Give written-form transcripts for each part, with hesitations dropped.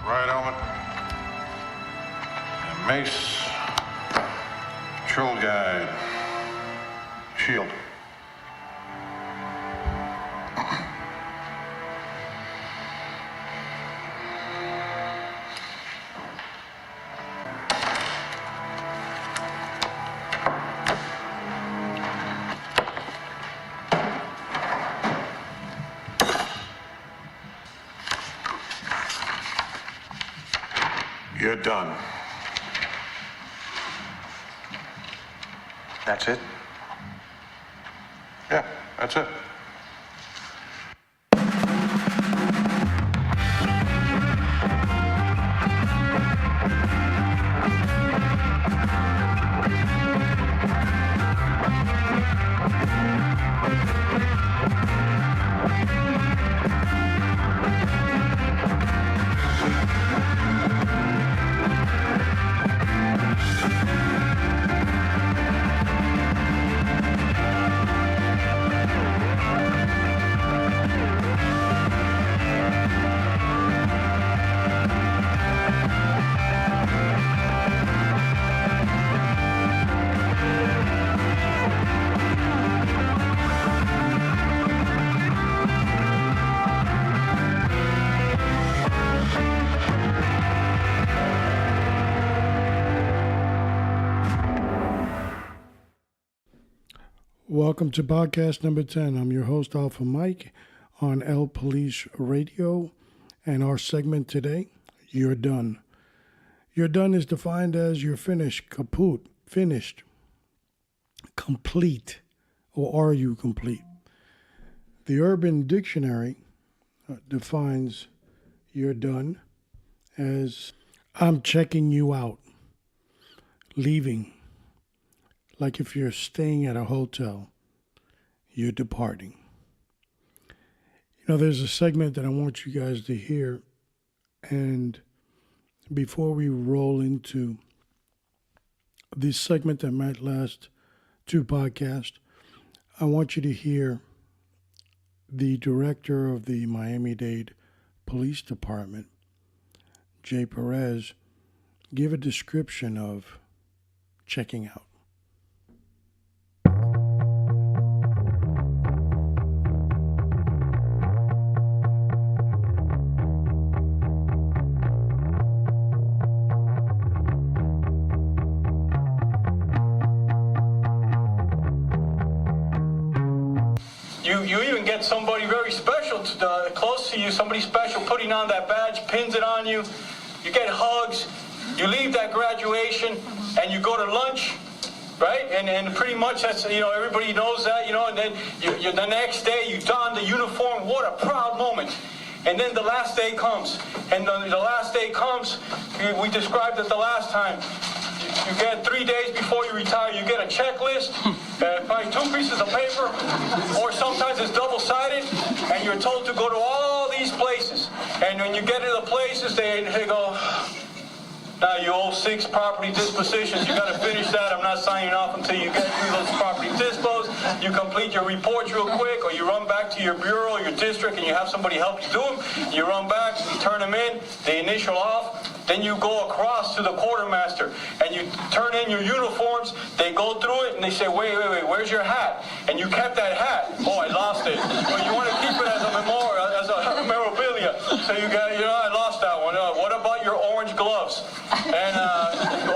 Right helmet. And mace. Patrol guide. Shield. You're done. That's it? Yeah, that's it. Welcome to podcast number 10. I'm your host, Alpha Mike, on El Police Radio. And our segment today, You're Done. You're done is defined as you're finished, kaput, finished, complete, or are you complete? The Urban Dictionary defines you're done as I'm checking you out, leaving. Like if you're staying at a hotel, you're departing. You know, there's a segment that I want you guys to hear. And before we roll into this segment that might last 2 podcasts, I want you to hear the director of the Miami-Dade Police Department, Jay Perez, give a description of checking out. You even get somebody very special close to you, somebody special putting on that badge, pins it on you. You get hugs. You leave that graduation and you go to lunch, right? And pretty much that's, everybody knows that, and then the next day you don the uniform. What a proud moment. And then the last day comes. And the last day comes, we described it the last time. You get 3 days before you retire, you get a checklist, probably 2 pieces of paper, or sometimes it's double-sided, and you're told to go to all these places. And when you get to the places, they go, now you owe 6 property dispositions. You got to finish that. I'm not signing off until you get through those property dispos. You complete your reports real quick, or you run back to your bureau, your district, and you have somebody help you do them. You run back, you turn them in, they initial off. Then you go across to the quartermaster and you turn in your uniforms. They go through it and they say, wait, where's your hat? And you kept that hat. Oh, I lost it. Well, you want to keep it as a memorial, as a memorabilia. So you got, I lost that one. What about your orange gloves? And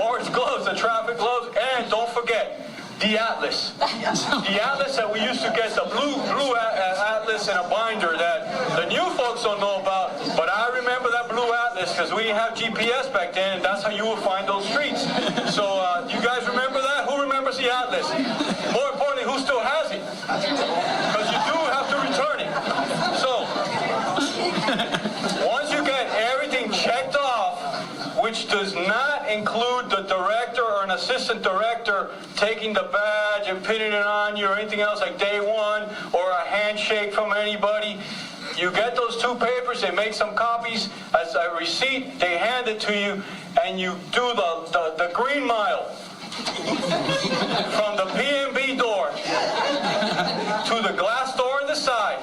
orange gloves, the traffic gloves. And don't forget, the Atlas. The Atlas that we used to get, the blue Atlas in a binder that the new folks don't know about. But I remember that blue Atlas because we didn't have GPS back then, and that's how you would find those streets. So you guys remember that? Who remembers the Atlas? More importantly, who still has it? Because you do have to return it. So once you get everything checked off, which does not include the director or an assistant director taking the badge and pinning it on you or anything else like day one or a handshake from anybody. You get those 2 papers, they make some copies as a receipt, they hand it to you, and you do the green mile from the P&B door to the glass door on the side.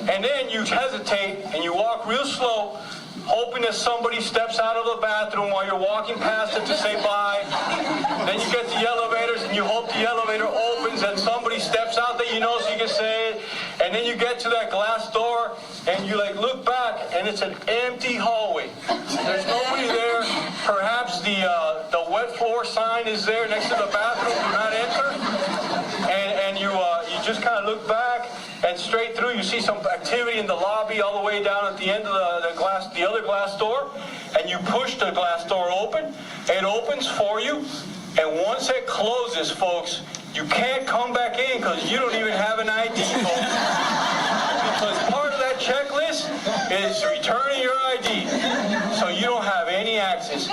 And then you hesitate and you walk real slow hoping that somebody steps out of the bathroom while you're walking past it to say bye. Then you get the elevators and you hope the elevator opens and somebody steps out that you know so you can say it. And then you get to that glass door and you like look back and it's an empty hallway. There's nobody there. Perhaps the wet floor sign is there next to the bathroom, do not enter. And you just kind of look back and straight through you see some activity in the lobby all the way down at the end of the other glass door, and you push the glass door open. It opens for you, and once it closes, folks, you can't come back in because you don't even have an ID, folks. Because part of that checklist is returning your ID, so you don't have any access.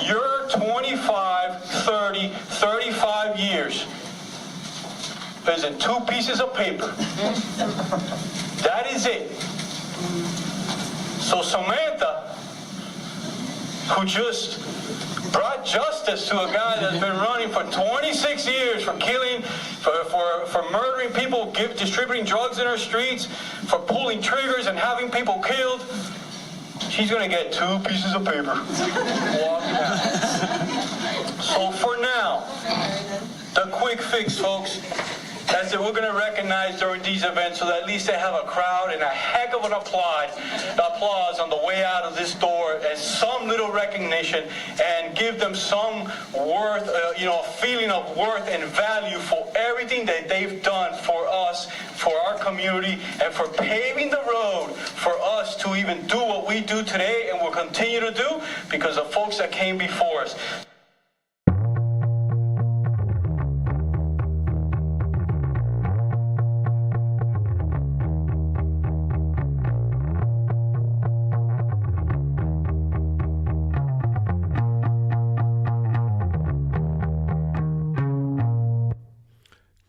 Your 25, 30, 35 years is in 2 pieces of paper. That is it. So Samantha, who just brought justice to a guy that's been running for 26 years for killing, for murdering people, distributing drugs in our streets, for pulling triggers and having people killed, she's going to get 2 pieces of paper. Walking out. So for now, the quick fix, folks, that's that we're going to recognize during these events so that at least they have a crowd and a heck of an applause on the way out of this door as some little recognition and give them some worth, a feeling of worth and value for everything that they've done for us, for our community, and for paving the road for us to even do what we do today and will continue to do because of folks that came before us.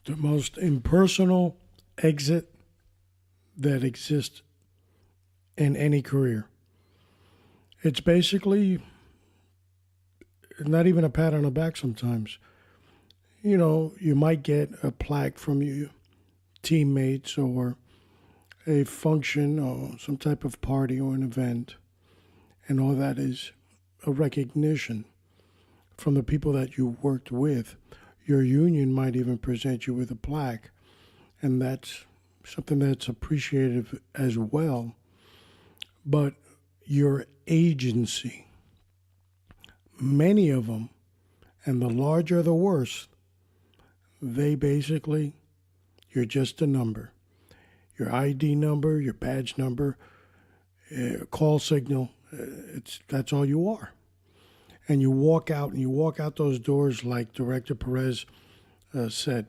The most impersonal exit that exists in any career. It's basically not even a pat on the back sometimes. You might get a plaque from your teammates or a function or some type of party or an event, and all that is a recognition from the people that you worked with. Your union might even present you with a plaque, and that's something that's appreciative as well. But your agency, many of them, and the larger the worse, they basically, you're just a number. Your ID number, your badge number, call signal, that's all you are. And you walk out those doors like Director Perez said.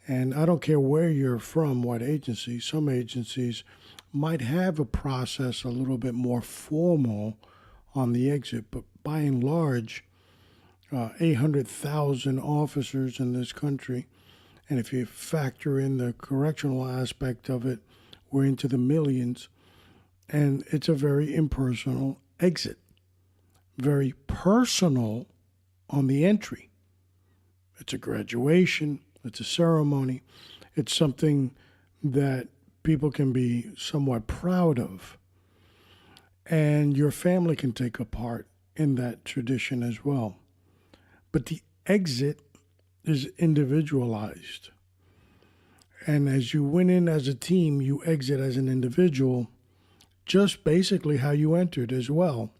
And I don't care where you're from, what agency. Some agencies might have a process a little bit more formal on the exit, but by and large, 800,000 officers in this country, and if you factor in the correctional aspect of it, we're into the millions, and it's a very impersonal exit. Very personal on the entry. It's a graduation, it's a ceremony, it's something that people can be somewhat proud of. And your family can take a part in that tradition as well. But the exit is individualized. And as you went in as a team, you exit as an individual, just basically how you entered as well.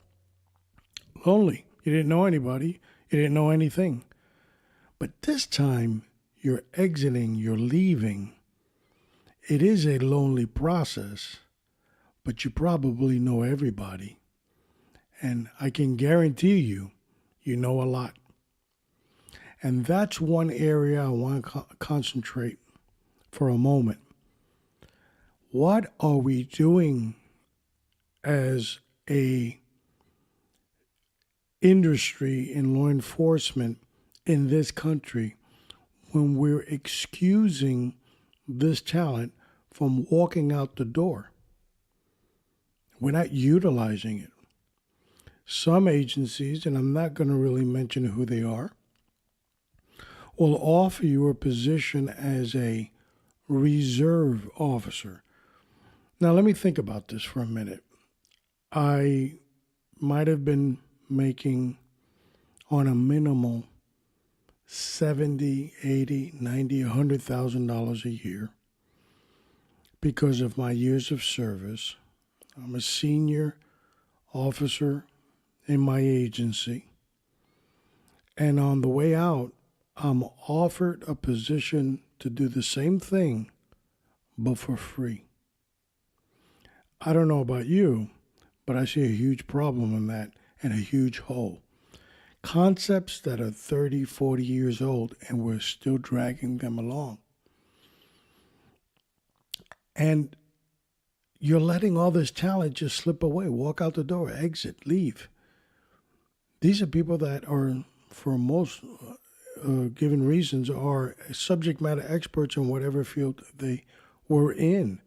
Lonely. You didn't know anybody. You didn't know anything. But this time, you're exiting, you're leaving. It is a lonely process, but you probably know everybody. And I can guarantee you know a lot. And that's one area I want to concentrate for a moment. What are we doing as a industry in law enforcement in this country when we're excusing this talent from walking out the door? We're not utilizing it. Some agencies, and I'm not going to really mention who they are, will offer you a position as a reserve officer. Now, let me think about this for a minute. I might have been making on a minimal 70, 80, 90, $100,000 a year because of my years of service. I'm a senior officer in my agency. And on the way out, I'm offered a position to do the same thing, but for free. I don't know about you, but I see a huge problem in that and a huge hole. Concepts that are 30, 40 years old, and we're still dragging them along. And you're letting all this talent just slip away, walk out the door, exit, leave. These are people that are, for most given reasons, are subject matter experts in whatever field they were in.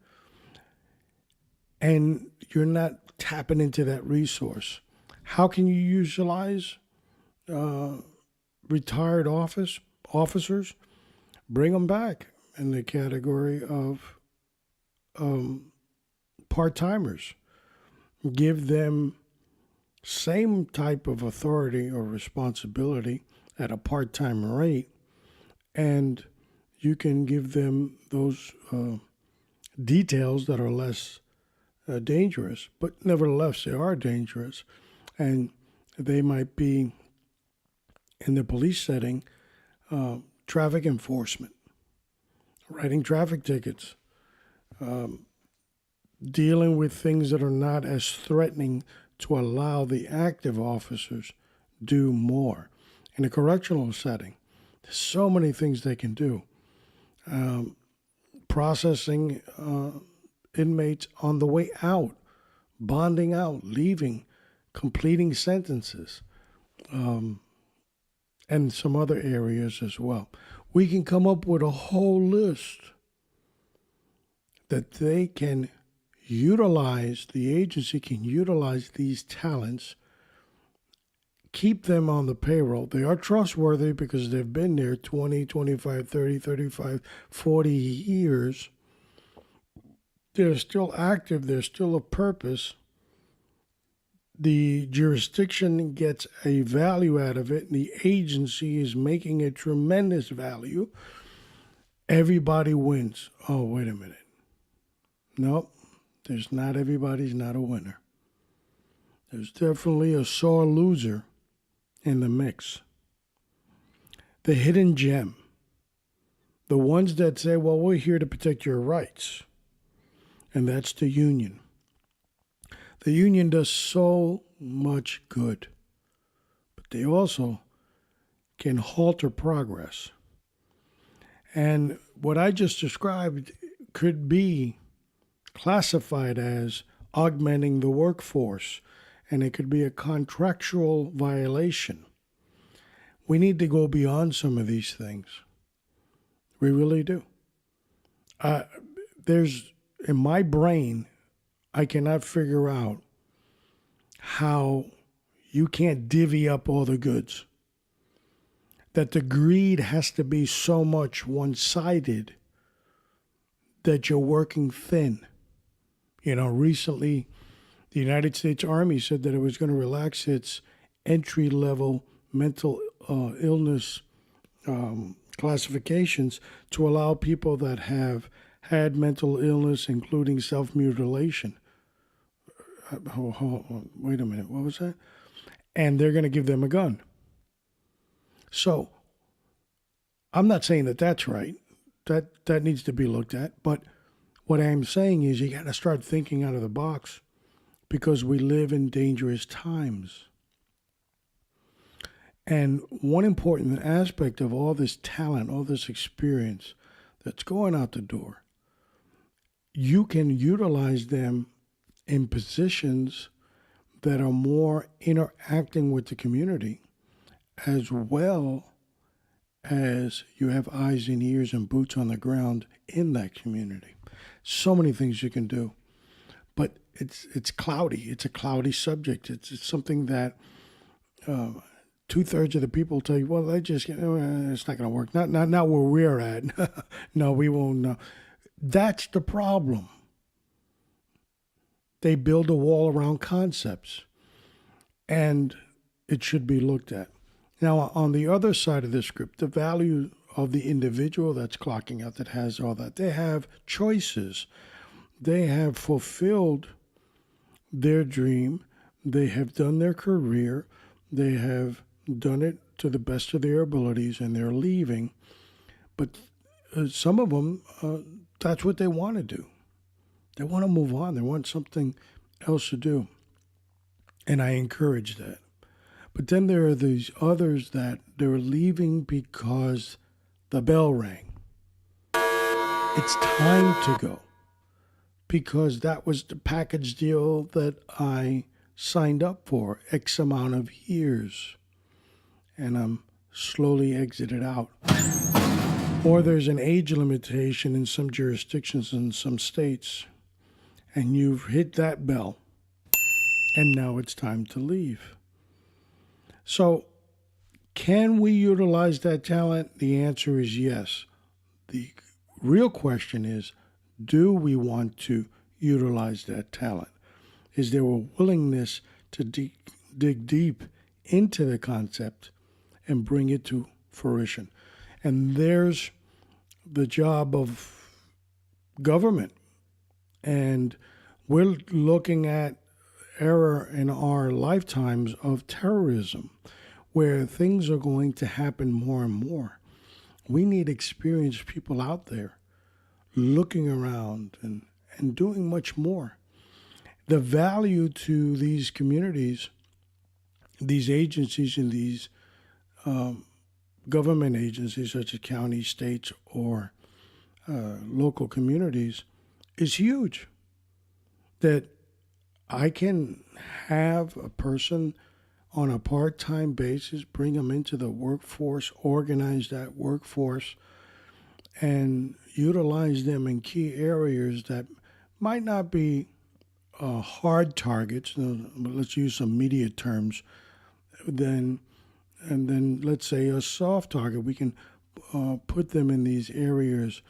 And you're not tapping into that resource. How can you utilize retired officers? Bring them back in the category of part-timers. Give them same type of authority or responsibility at a part-time rate, and you can give them those details that are less dangerous, but nevertheless they are dangerous, and they might be in the police setting, traffic enforcement, writing traffic tickets, dealing with things that are not as threatening to allow the active officers do more. In a correctional setting, there's so many things they can do. Processing inmates on the way out, bonding out, leaving, completing sentences, and some other areas as well. We can come up with a whole list that they can utilize, the agency can utilize these talents, keep them on the payroll. They are trustworthy because they've been there 20, 25, 30, 35, 40 years. They're still active. There's still a purpose. The jurisdiction gets a value out of it, and the agency is making a tremendous value. Everybody wins. Oh, wait a minute. Nope. There's not everybody's not a winner. There's definitely a sore loser in the mix. The hidden gem. The ones that say, well, we're here to protect your rights. And that's the union. The union does so much good, but they also can halter progress. And what I just described could be classified as augmenting the workforce, and it could be a contractual violation. We need to go beyond some of these things. We really do. There's, in my brain, I cannot figure out how you can't divvy up all the goods. That the greed has to be so much one-sided that you're working thin. You know, recently, the United States Army said that it was going to relax its entry-level mental illness classifications to allow people that have had mental illness, including self-mutilation. Wait a minute, what was that? And they're going to give them a gun. So, I'm not saying that that's right. That needs to be looked at. But what I'm saying is you got to start thinking out of the box because we live in dangerous times. And one important aspect of all this talent, all this experience that's going out the door, you can utilize them in positions that are more interacting with the community, as well as you have eyes and ears and boots on the ground in that community. So many things you can do, but it's cloudy. It's a cloudy subject. It's something that 2/3 of the people tell you, well, it's not going to work. Not where we're at. No, we won't. That's the problem. They build a wall around concepts. and it should be looked at. Now, on the other side of the script, the value of the individual that's clocking out, that has all that, they have choices. They have fulfilled their dream. They have done their career. They have done it to the best of their abilities, and they're leaving. But some of them, that's what they want to do. They want to move on. They want something else to do. And I encourage that. But then there are these others that they're leaving because the bell rang. It's time to go. Because that was the package deal that I signed up for X amount of years. And I'm slowly exited out. Or there's an age limitation in some jurisdictions in some states. And you've hit that bell. And now it's time to leave. So, can we utilize that talent? The answer is yes. The real question is, do we want to utilize that talent? Is there a willingness to dig deep into the concept and bring it to fruition? And there's the job of government. And we're looking at era in our lifetimes of terrorism, where things are going to happen more and more. We need experienced people out there looking around and doing much more. The value to these communities, these agencies, and these government agencies such as counties, states, or local communities is huge. That I can have a person on a part-time basis, bring them into the workforce, organize that workforce, and utilize them in key areas that might not be hard targets. Let's use some media terms. And then let's say a soft target. We can put them in these areas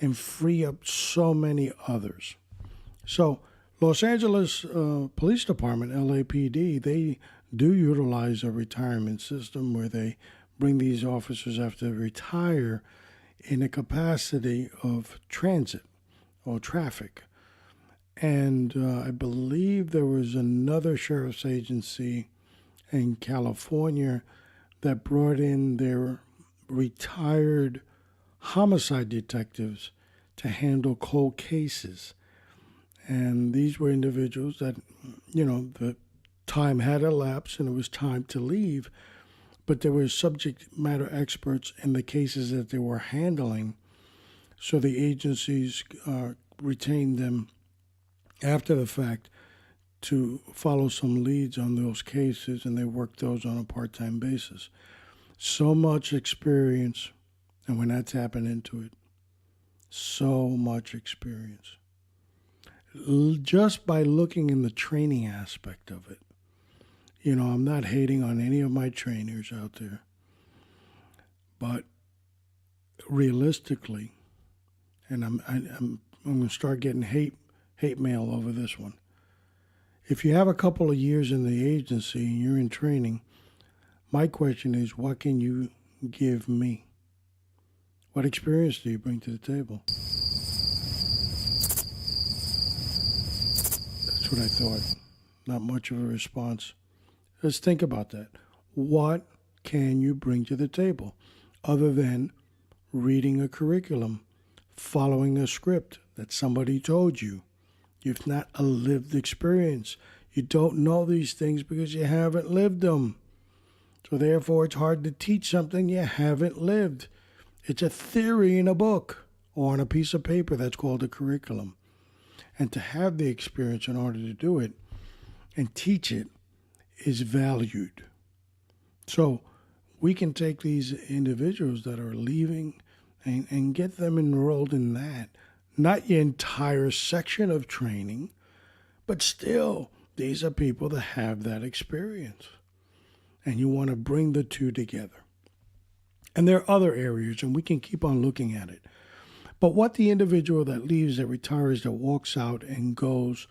and free up so many others. So Los Angeles Police Department, LAPD, they do utilize a retirement system where they bring these officers after they retire in a capacity of transit or traffic. And I believe there was another sheriff's agency in California that brought in their retired homicide detectives to handle cold cases. And these were individuals that, the time had elapsed and it was time to leave, but they were subject matter experts in the cases that they were handling. So the agencies retained them after the fact to follow some leads on those cases, and they worked those on a part-time basis. So much experience, and we're not tapping into it. So much experience. Just by looking in the training aspect of it. I'm not hating on any of my trainers out there, but realistically, and I'm going to start getting hate mail over this one. If you have a couple of years in the agency and you're in training, my question is, what can you give me? What experience do you bring to the table? That's what I thought. Not much of a response. Let's think about that. What can you bring to the table other than reading a curriculum, following a script that somebody told you? You've not a lived experience. You don't know these things because you haven't lived them. So therefore, it's hard to teach something you haven't lived. It's a theory in a book or on a piece of paper. That's called a curriculum. And to have the experience in order to do it and teach it is valued. So we can take these individuals that are leaving and get them enrolled in that. Not your entire section of training, but still, these are people that have that experience. And you want to bring the two together. And there are other areas, and we can keep on looking at it. But what the individual that leaves, that retires, that walks out and goes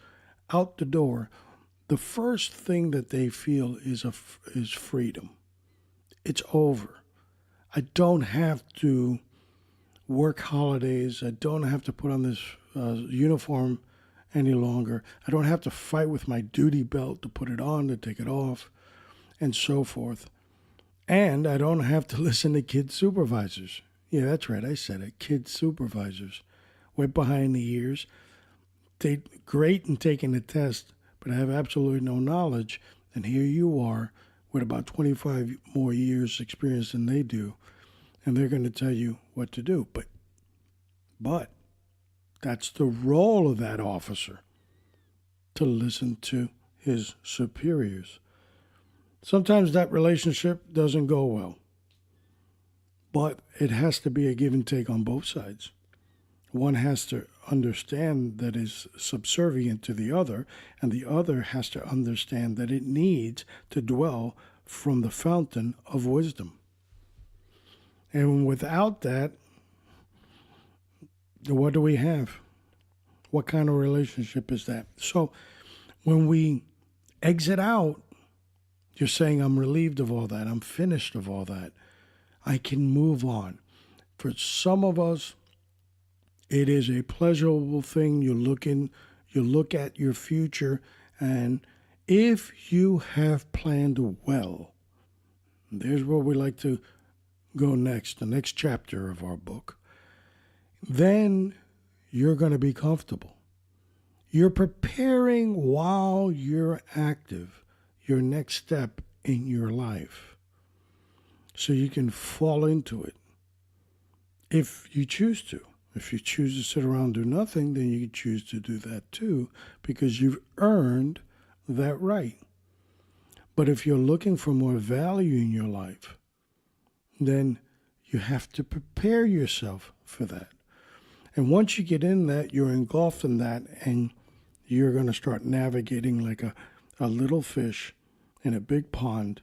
out the door, the first thing that they feel is freedom. It's over. I don't have to work holidays. I don't have to put on this uniform any longer. I don't have to fight with my duty belt to put it on, to take it off, and so forth. And I don't have to listen to kid supervisors. Yeah, that's right. I said it. Kid supervisors. Wet behind the ears. They great in taking the test, but have absolutely no knowledge. And here you are with about 25 more years experience than they do. And they're going to tell you what to do. But that's the role of that officer, to listen to his superiors. Sometimes that relationship doesn't go well, but it has to be a give and take on both sides. One has to understand that is subservient to the other, and the other has to understand that it needs to dwell from the fountain of wisdom. And without that, what do we have? What kind of relationship is that? So when we exit out, you're saying, I'm relieved of all that. I'm finished of all that. I can move on. For some of us, it is a pleasurable thing. You look at your future, and if you have planned well, there's where we like to go next, the next chapter of our book, then you're going to be comfortable. You're preparing while you're active your next step in your life so you can fall into it if you choose to. If you choose to sit around and do nothing, then you can choose to do that too, because you've earned that right. But if you're looking for more value in your life, then you have to prepare yourself for that. And once you get in that, you're engulfed in that, and you're going to start navigating like a little fish in a big pond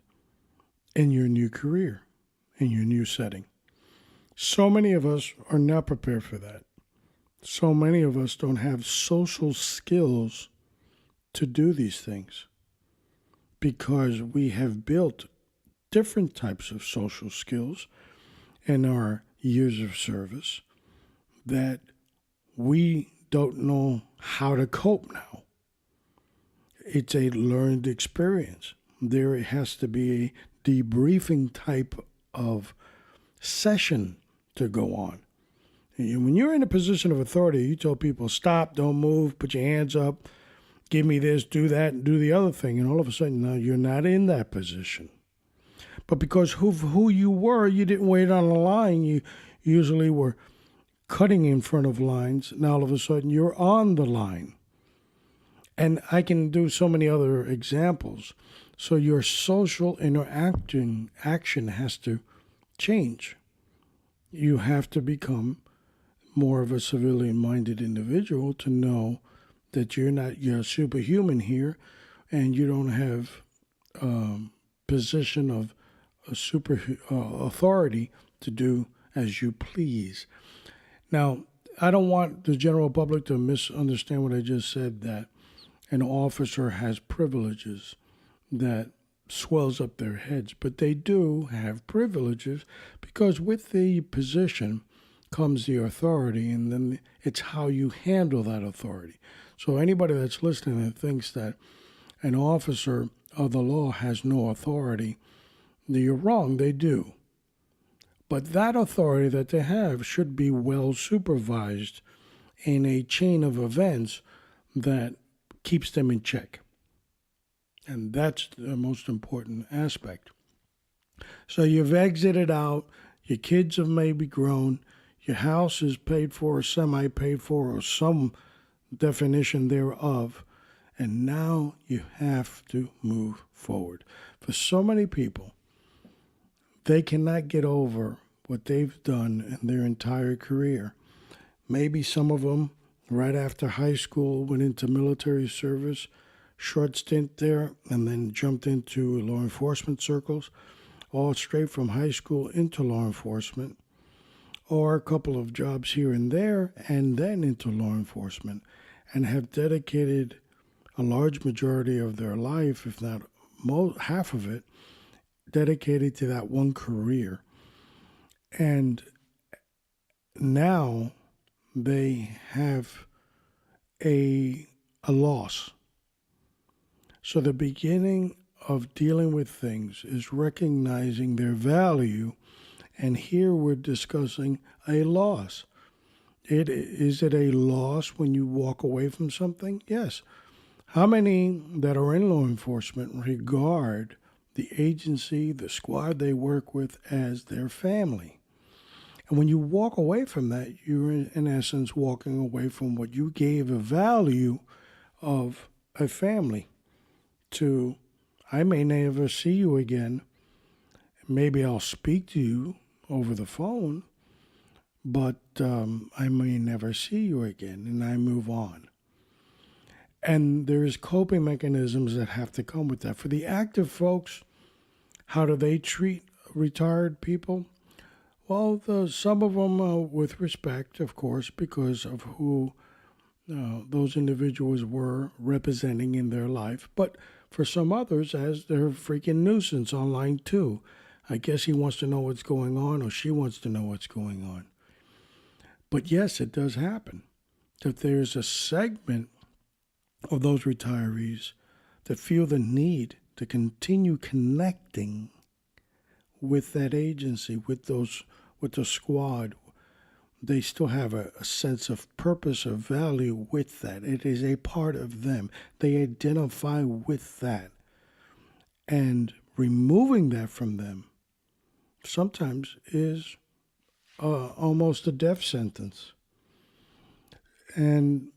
in your new career, in your new setting. So many of us are not prepared for that. So many of us don't have social skills to do these things because we have built different types of social skills in our years of service that we don't know how to cope now. It's a learned experience. There has to be a debriefing type of session to go on. And when you're in a position of authority, you tell people, stop, don't move, put your hands up, give me this, do that, and do the other thing. And all of a sudden, now you're not in that position. But because who you were, you didn't wait on a line. You usually were cutting in front of lines. Now all of a sudden, you're on the line. And I can do so many other examples. So your social action has to change. You have to become more of a civilian-minded individual to know that you're superhuman here, and you don't have position of a super authority to do as you please. Now, I don't want the general public to misunderstand what I just said, that an officer has privileges that swells up their heads, but they do have privileges because with the position comes the authority, and then it's how you handle that authority. So anybody that's listening that thinks that an officer of the law has no authority, you're wrong, they do. But that authority that they have should be well supervised in a chain of events that keeps them in check. And that's the most important aspect. So you've exited out, your kids have maybe grown, your house is paid for or semi-paid for or some definition thereof, and now you have to move forward. For so many people, they cannot get over what they've done in their entire career. Maybe some of them, right after high school, went into military service, short stint there, and then jumped into law enforcement circles, all straight from high school into law enforcement, or a couple of jobs here and there, and then into law enforcement, and have dedicated a large majority of their life, if not half of it, dedicated to that one career. And now they have a loss. So the beginning of dealing with things is recognizing their value, and here we're discussing a loss. Is it a loss when you walk away from something? Yes. How many that are in law enforcement regard the agency, the squad they work with, as their family? And when you walk away from that, you're in essence walking away from what you gave a value of a family to. I may never see you again. Maybe I'll speak to you over the phone, but I may never see you again, and I move on. And there's coping mechanisms that have to come with that. For the active folks, how do they treat retired people? Well, some of them with respect, of course, because of who those individuals were representing in their life. But for some others, as they're a freaking nuisance online too. I guess he wants to know what's going on, or she wants to know what's going on. But yes, it does happen that there's a segment of those retirees that feel the need to continue connecting with that agency, with the squad. They still have a sense of purpose or value with that. It is a part of them. They identify with that. And removing that from them sometimes is almost a death sentence. And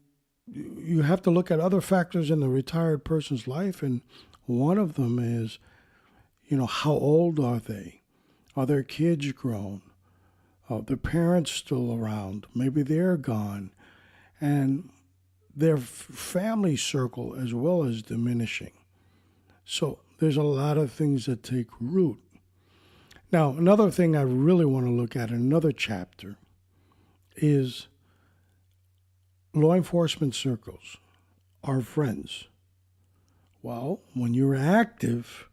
you have to look at other factors in the retired person's life, and one of them is, how old are they? Are their kids grown? Are their parents still around? Maybe they're gone. And their family circle as well is diminishing. So there's a lot of things that take root. Now, another thing I really want to look at in another chapter is law enforcement circles, our friends. Well, when you're active,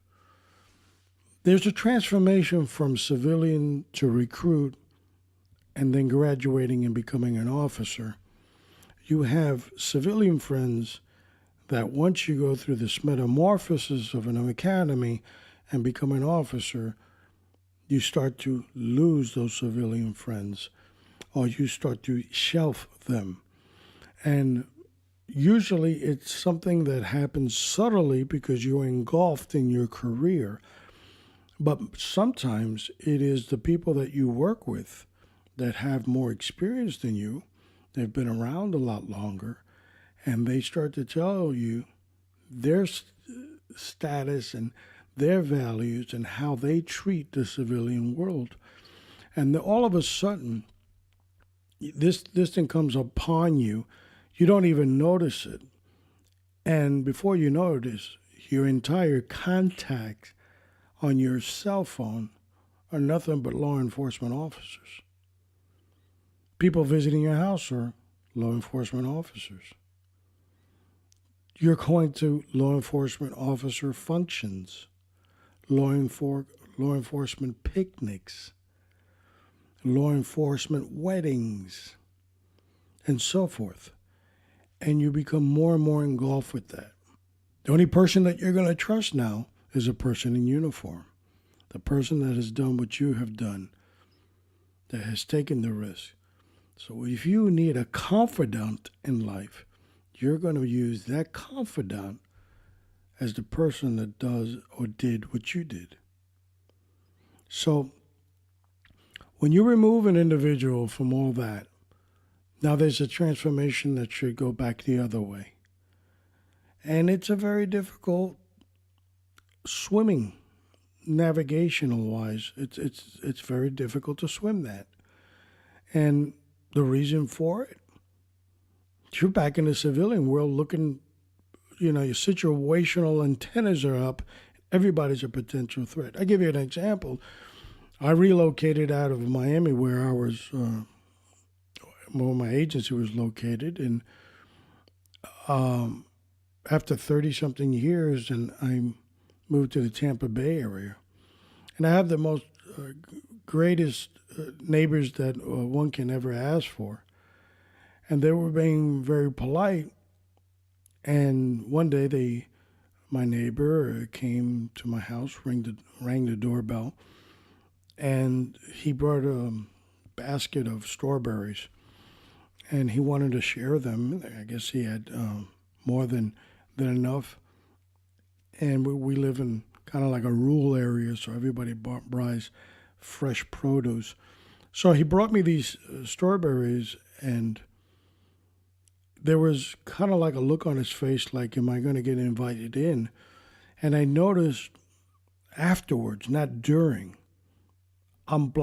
there's a transformation from civilian to recruit and then graduating and becoming an officer. You have civilian friends that once you go through this metamorphosis of an academy and become an officer, you start to lose those civilian friends, or you start to shelf them. And usually it's something that happens subtly because you're engulfed in your career. But sometimes it is the people that you work with that have more experience than you. They've been around a lot longer, and they start to tell you their status and their values and how they treat the civilian world. And all of a sudden, this thing comes upon you. You don't even notice it. And before you notice, your entire contacts on your cell phone are nothing but law enforcement officers. People visiting your house are law enforcement officers. You're going to law enforcement officer functions, law enforcement picnics, law enforcement weddings, and so forth. And you become more and more engulfed with that. The only person that you're going to trust now is a person in uniform, the person that has done what you have done, that has taken the risk. So if you need a confidant in life, you're going to use that confidant as the person that does or did what you did. So when you remove an individual from all that, now there's a transformation that should go back the other way. And it's a very difficult swimming, navigational-wise. It's very difficult to swim that. And the reason for it, you're back in the civilian world looking, your situational antennas are up. Everybody's a potential threat. I give you an example. I relocated out of Miami where my agency was located, and after 30-something years, and I moved to the Tampa Bay area. And I have the most greatest neighbors that one can ever ask for. And they were being very polite. And one day, my neighbor came to my house, rang the doorbell, and he brought a basket of strawberries. And he wanted to share them. I guess he had more than enough. And we live in kind of like a rural area, so everybody buys fresh produce. So he brought me these strawberries, and there was kind of like a look on his face like, am I going to get invited in? And I noticed afterwards, not during, I'm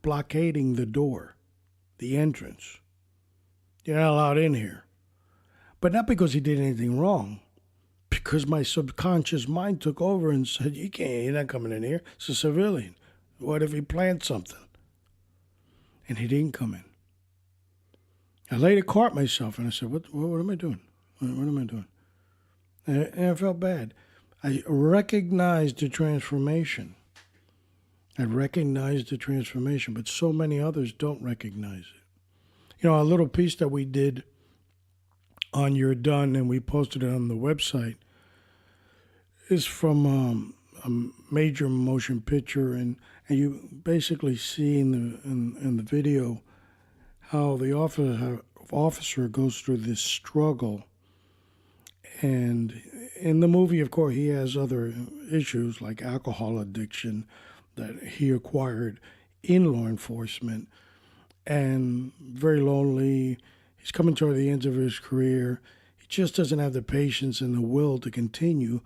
blockading the door, the entrance. You're not allowed in here. But not because he did anything wrong, because my subconscious mind took over and said, you're not coming in here. It's a civilian. What if he planned something? And he didn't come in. I later caught myself and I said, what am I doing? What am I doing? And I felt bad. I recognized the transformation. But so many others don't recognize it. You know, a little piece that we did on You're Done, and we posted it on the website, is from a major motion picture, and you basically see in the video how the officer goes through this struggle. And in the movie, of course, he has other issues like alcohol addiction that he acquired in law enforcement, and very lonely. He's coming toward the end of his career. He just doesn't have the patience and the will to continue.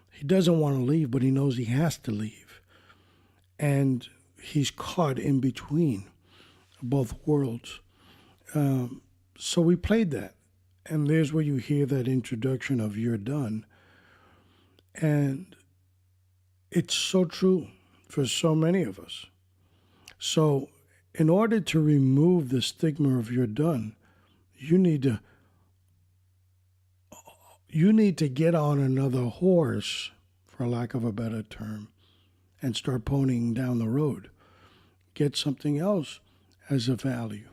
He doesn't want to leave, but he knows he has to leave. And he's caught in between both worlds. So we played that. And there's where you hear that introduction of You're Done. And it's so true for so many of us. So in order to remove the stigma of You're Done, you need to get on another horse, for lack of a better term, and start ponying down the road. Get something else as a value.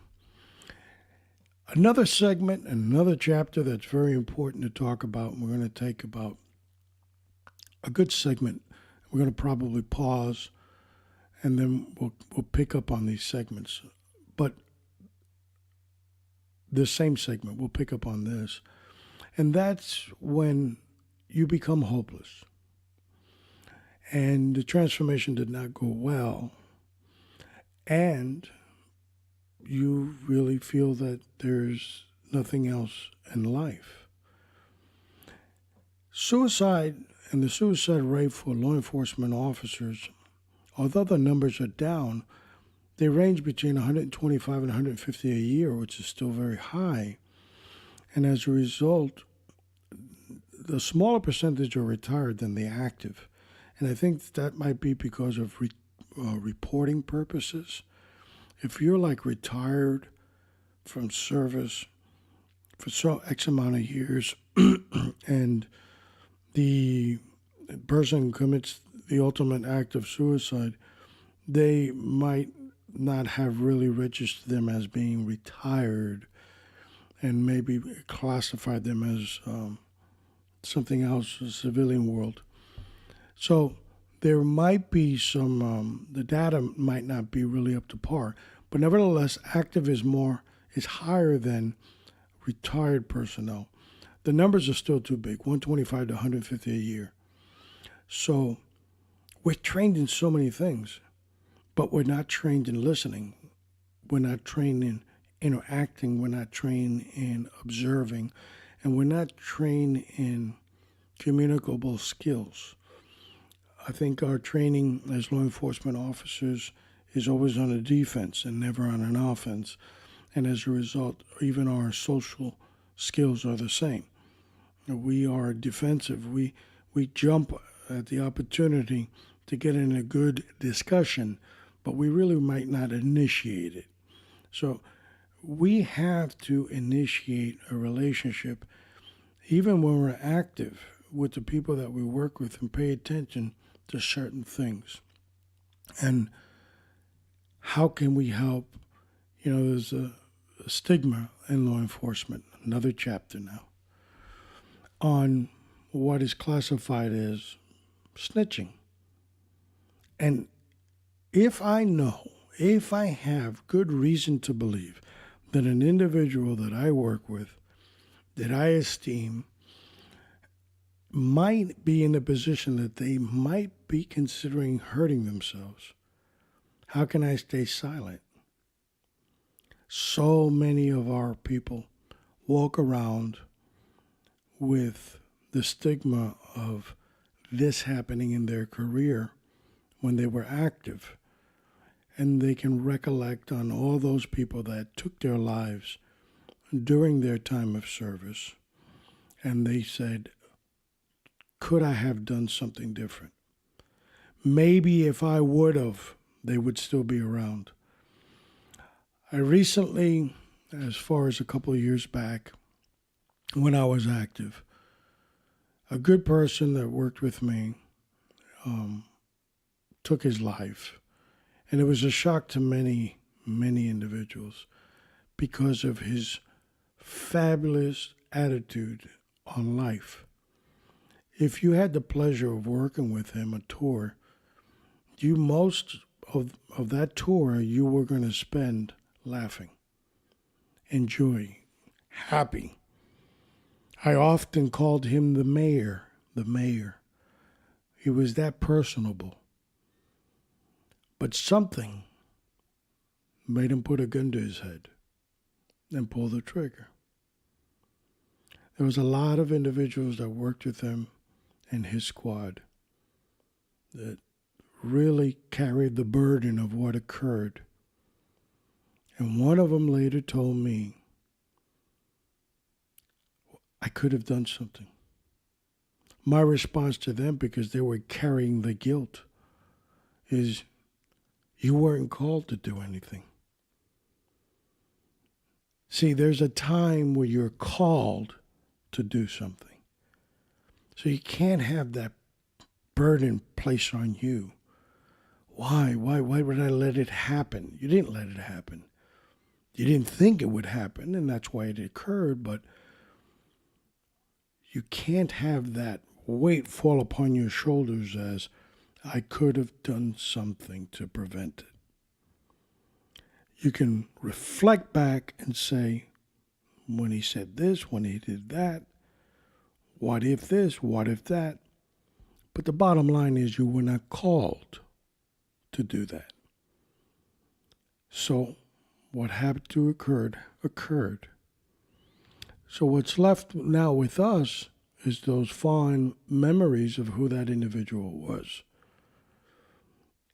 Another segment, another chapter that's very important to talk about, and we're going to take about a good segment. We're going to probably pause, and then we'll pick up on these segments. But the same segment, we'll pick up on this. And that's when you become hopeless. And the transformation did not go well. And you really feel that there's nothing else in life. Suicide and the suicide rate for law enforcement officers, although the numbers are down, they range between 125 and 150 a year, which is still very high. And as a result, the smaller percentage are retired than the active. And I think that might be because of reporting purposes. If you're like retired from service for so X amount of years and the person commits the ultimate act of suicide, they might not have really registered them as being retired and maybe classified them as something else, a civilian world. So there might be some, the data might not be really up to par, but nevertheless, active is higher than retired personnel. The numbers are still too big, 125 to 150 a year. So we're trained in so many things, but we're not trained in listening. We're not trained in interacting. We're not trained in observing. And we're not trained in communicable skills. I think our training as law enforcement officers is always on the defense and never on an offense. And as a result, even our social skills are the same. We are defensive. We jump at the opportunity to get in a good discussion, but we really might not initiate it. So we have to initiate a relationship even when we're active with the people that we work with and pay attention to certain things. And how can we help? There's a stigma in law enforcement, another chapter now, on what is classified as snitching. And if I have good reason to believe that an individual that I work with, that I esteem, might be in a position that they might be considering hurting themselves, how can I stay silent? So many of our people walk around with the stigma of this happening in their career when they were active. And they can recollect on all those people that took their lives during their time of service. And they said, could I have done something different? Maybe if I would have, they would still be around. I recently, as far as a couple of years back, when I was active, a good person that worked with me took his life. And it was a shock to many, many individuals because of his fabulous attitude on life. If you had the pleasure of working with him a tour, most of that tour you were going to spend laughing, enjoy, happy. I often called him the mayor. He was that personable. But something made him put a gun to his head and pull the trigger. There was a lot of individuals that worked with him and his squad that really carried the burden of what occurred. And one of them later told me, I could have done something. My response to them, because they were carrying the guilt, is, you weren't called to do anything. See, there's a time where you're called to do something. So you can't have that burden placed on you. Why would I let it happen? You didn't let it happen. You didn't think it would happen, and that's why it occurred, but you can't have that weight fall upon your shoulders as, I could have done something to prevent it. You can reflect back and say, when he said this, when he did that, what if this, what if that? But the bottom line is, you were not called to do that. So what happened to occurred. So what's left now with us is those fond memories of who that individual was.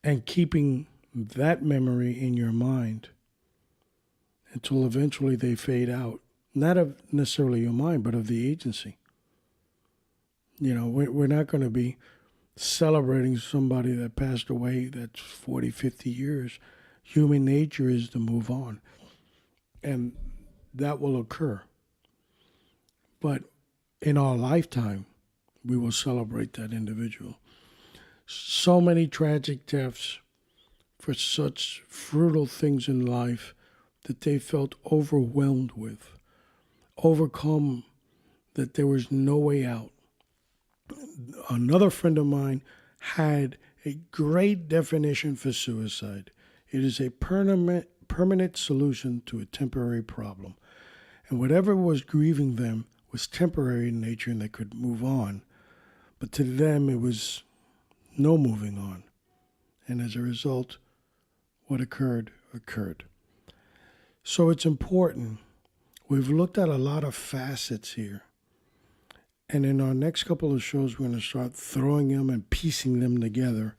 And keeping that memory in your mind until eventually they fade out. Not of necessarily your mind, but of the agency. We're not going to be celebrating somebody that passed away that's 40, 50 years. Human nature is to move on. And that will occur. But in our lifetime, we will celebrate that individual. So many tragic deaths for such fruitful things in life that they felt overwhelmed with, overcome, that there was no way out. Another friend of mine had a great definition for suicide. It is a permanent solution to a temporary problem. And whatever was grieving them was temporary in nature and they could move on. But to them, it was no moving on. And as a result, what occurred. So it's important. We've looked at a lot of facets here. And in our next couple of shows, we're going to start throwing them and piecing them together.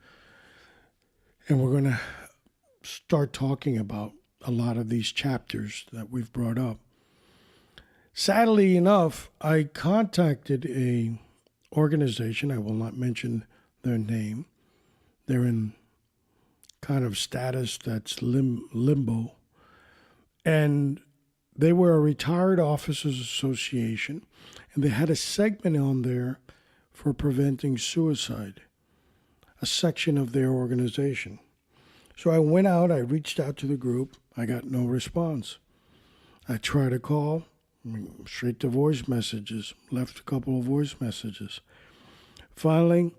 And we're going to start talking about a lot of these chapters that we've brought up. Sadly enough, I contacted a organization. I will not mention their name. They're in kind of status that's limbo. And They were a retired officers association, and they had a segment on there for preventing suicide, a section of their organization. So I went out, I reached out to the group, I got no response. I tried to call, straight to voice messages, left a couple of voice messages. Finally,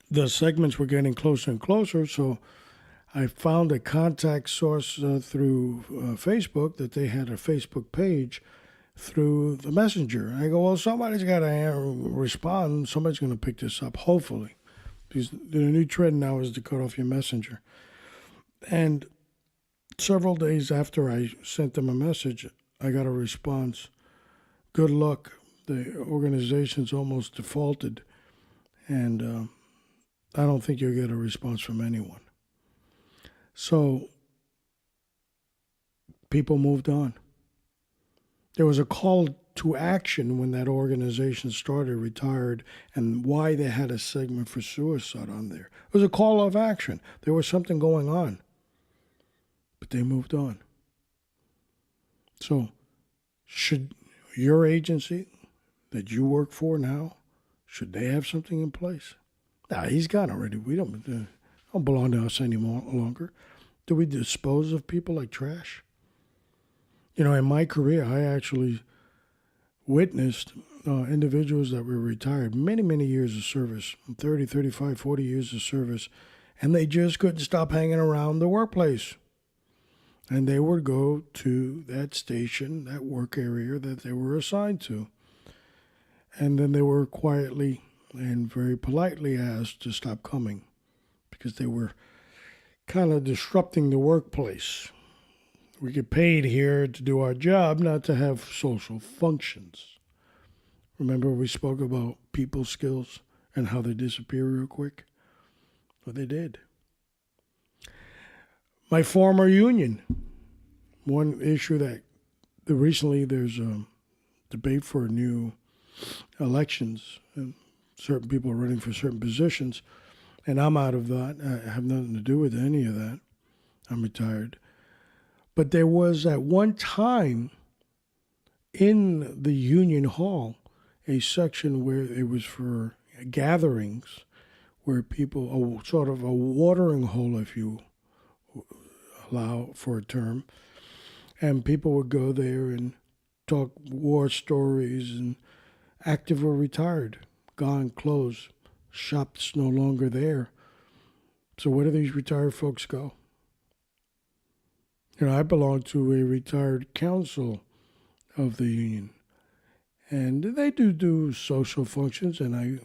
the segments were getting closer and closer, so I found a contact source through Facebook, that they had a Facebook page through the messenger. I go, well, somebody's got to respond. Somebody's going to pick this up, hopefully. Because the new trend now is to cut off your messenger. And several days after I sent them a message, I got a response. Good luck. The organization's almost defaulted, and I don't think you'll get a response from anyone. So people moved on. There was a call to action when that organization started, retired, and why they had a segment for suicide on there. It was a call of action. There was something going on. But they moved on. So should your agency that you work for now, should they have something in place? Nah, he's gone already. We don't belong to us any longer. Do we dispose of people like trash? You know, in my career, I actually witnessed individuals that were retired, many, many years of service, 30, 35, 40 years of service, and they just couldn't stop hanging around the workplace. And they would go to that station, that work area that they were assigned to. And then they were quietly and very politely asked to stop coming because they were kind of disrupting the workplace. We get paid here to do our job, not to have social functions. Remember we spoke about people skills and how they disappear real quick? Well, they did. My former union, one issue that recently there's a debate for new elections, and certain people are running for certain positions, and I'm out of that. I have nothing to do with any of that. I'm retired. But there was at one time in the Union Hall a section where it was for gatherings, where people, sort of a watering hole, if you allow for a term, and people would go there and talk war stories, and active or retired, gone, closed, shops no longer there. So where do these retired folks go? You know, I belong to a retired council of the union, and they do social functions, and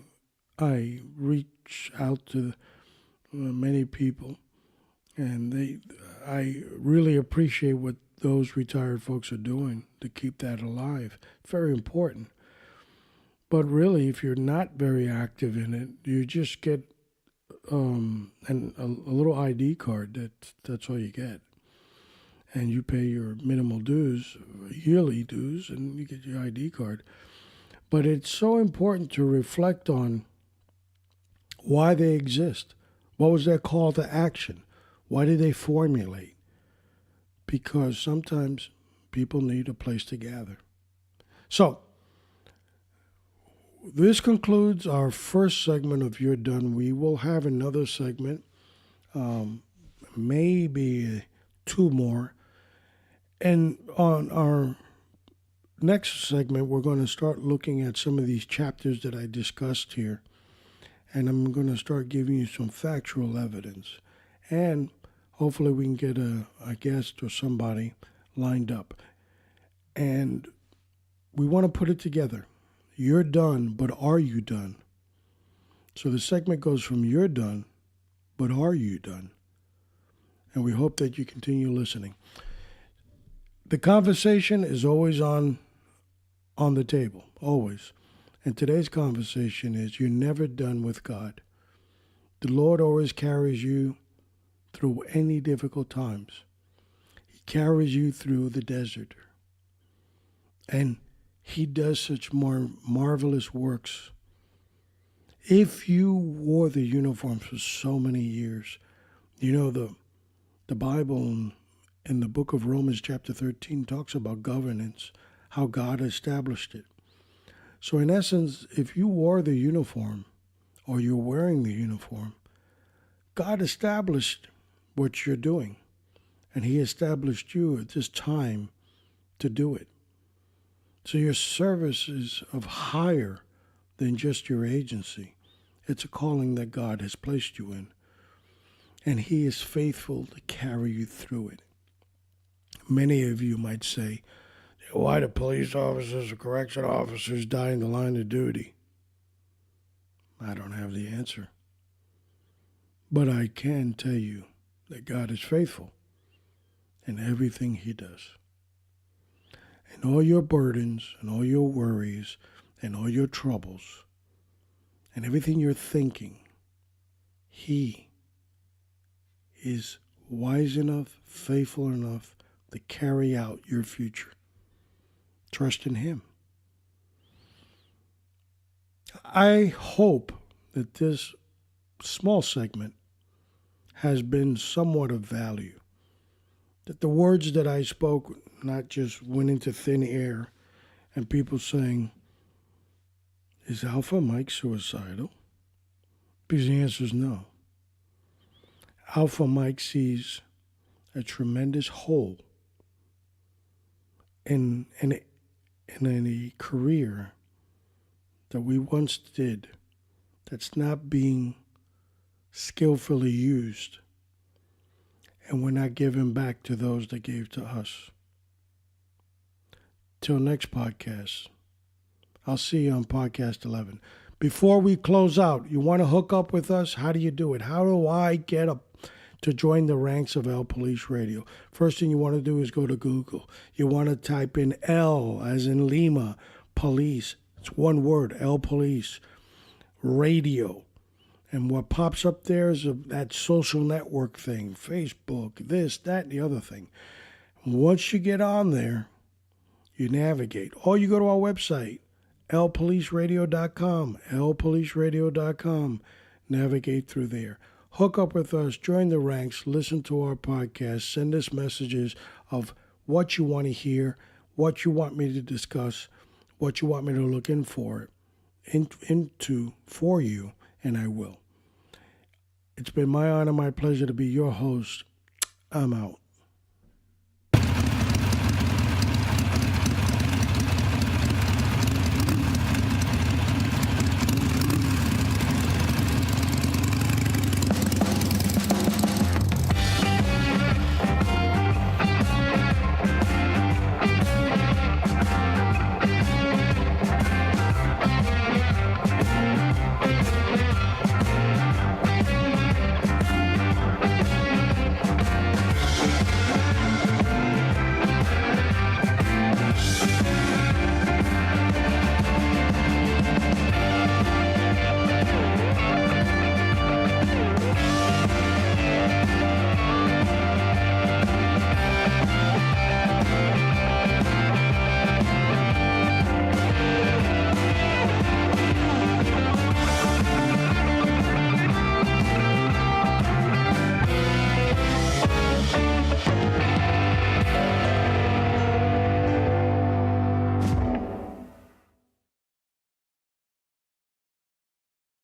I reach out to many people, and I really appreciate what those retired folks are doing to keep that alive. It's very important. But really, if you're not very active in it, you just get a little ID card. That's all you get. And you pay your minimal dues, yearly dues, and you get your ID card. But it's so important to reflect on why they exist. What was their call to action? Why did they formulate? Because sometimes people need a place to gather. So, this concludes our first segment of You're Done. We will have another segment, maybe two more. And on our next segment, we're going to start looking at some of these chapters that I discussed here. And I'm going to start giving you some factual evidence. And hopefully we can get a guest or somebody lined up. And we want to put it together. You're done, but are you done? So the segment goes from you're done, but are you done? And we hope that you continue listening. The conversation is always on the table, always. And today's conversation is you're never done with God. The Lord always carries you through any difficult times. He carries you through the desert. And He does such more marvelous works. If you wore the uniform for so many years, you know the Bible in the book of Romans chapter 13 talks about governance, how God established it. So in essence, if you wore the uniform or you're wearing the uniform, God established what you're doing. And he established you at this time to do it. So your service is of higher than just your agency. It's a calling that God has placed you in. And he is faithful to carry you through it. Many of you might say, why do police officers or correction officers die in the line of duty? I don't have the answer. But I can tell you that God is faithful in everything he does. And all your burdens and all your worries and all your troubles and everything you're thinking, he is wise enough, faithful enough to carry out your future. Trust in him. I hope that this small segment has been somewhat of value. That the words that I spoke not just went into thin air and people saying, is Alpha Mike suicidal? Because the answer is no. Alpha Mike sees a tremendous hole in a career that we once did that's not being skillfully used, and we're not giving back to those that gave to us. Till next podcast, I'll see you on podcast 11. Before we close out, you want to hook up with us? How do you do it? How do I get up to join the ranks of L Police Radio? First thing you want to do is go to Google. You want to type in L as in Lima, Police. It's one word, L Police Radio. And what pops up there is that social network thing, Facebook, this, that, and the other thing. Once you get on there, you navigate. Or you go to our website, lpoliceradio.com, lpoliceradio.com. Navigate through there. Hook up with us, join the ranks, listen to our podcast, send us messages of what you want to hear, what you want me to discuss, what you want me to look into for you, and I will. It's been my honor, my pleasure to be your host. I'm out.